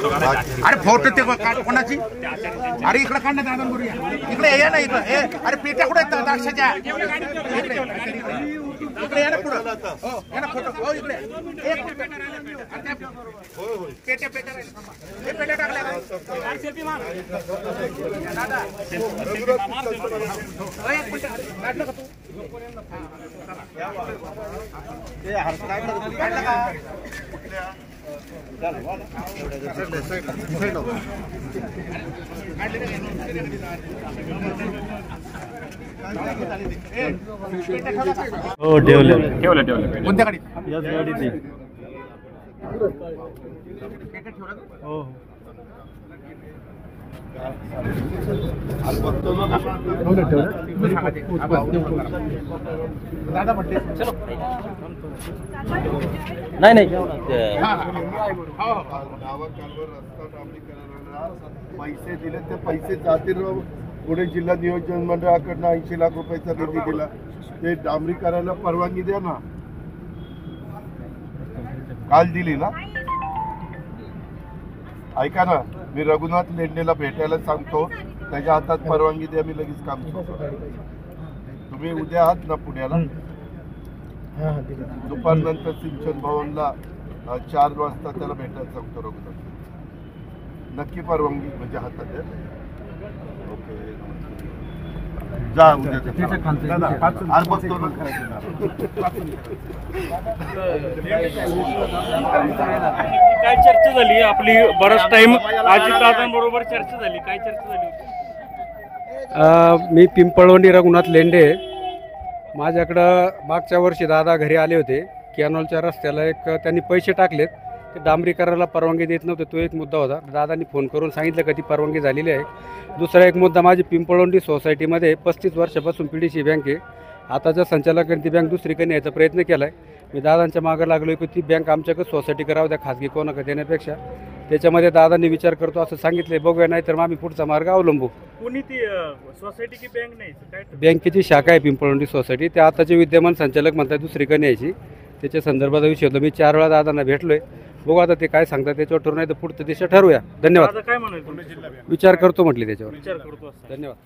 अरे फोटो ते कोणाची? अरे इकडे काढ ना दादा करूया. इकडे या ना इकडे. अरे पेट्या कुठे आहेत द्राक्षाच्या? इकडे या ना पुढं. हो या ना फोटो. हो इकडे. पेट्या पेट्या हे पेट्या टाकल्या दादा. एक मिनिट काढलं का तू? काढलं का? हो ठेवले कोणत्या गाडीत? याच गाडीत हो दादा म्हटले चलो नाही नाही पैसे दिले ते पैसे जातील पुणे जिल्हा नियोजन मंडळाकडनं 80 लाख रुपयाचा निधी दिला. ते डांबरीकरणाला परवानगी द्या ना. काल दिली ना. ऐका ना, मी रघुनाथ लेंडेला भेटायला सांगतो, त्याच्या हातात परवानगी द्या, मी लगेच काम करतो. तुम्ही उद्या आहात ना पुण्याला? दुपारनंतर सिंचन भवनला 4 वाजता त्याला भेटायला सांगतो रघुनाथ. नक्की परवानगी म्हणजे हातात द्या. ओके जा उद्या. काय चर्चा झाली आपली? बराच टाइम अजितदादांबरोबर चर्चा झाली. काय चर्चा झाली? मी पिंपळवंडी रघुनाथ लेंडे. माझ्याकडं मागच्या वर्षी दादा घरी आले होते. कॅनॉलच्या रस्त्याला एक त्यांनी पैसे टाकलेत, ते डांबरीकरणाला परवानगी देत नव्हते. तो एक मुद्दा होता. दादांनी फोन करून सांगितलं का ती परवानगी झालेली आहे. दुसरा एक मुद्दा, माझी पिंपळवंडी सोसायटीमध्ये 35 वर्षापासून PDC बँक आहे. आताच्या संचालकांनी ती बँक दुसरीकडे न्यायचा प्रयत्न केला आहे. मी दादांच्या मागं लागलो की ती बँक आमच्याकडे सोसायटी करावं द्या, खाजगी कोणाकडे देण्यापेक्षा. त्याच्यामध्ये दादांनी विचार करतो असं सांगितले. बघूया, नाही तर मग आम्ही पुढचा मार्ग अवलंबू. कोणी ती सोसायटी की बँक नाही? काय बँकेची शाखा आहे पिंपळवंडी सोसायटी. त्या आताचे विद्यमान संचालक म्हणतात दुसरीकडे न्यायची. त्याच्या संदर्भाचा विषय होता. मी 4 वेळा दादांना भेटलोय. बघू आता ते काय सांगतात त्याच्यावर ठरवून, नाही तर पुढचं दिशा ठरवूया. धन्यवाद. काय म्हणायचं? विचार करतो म्हटले त्याच्यावर. विचार करतो. धन्यवाद.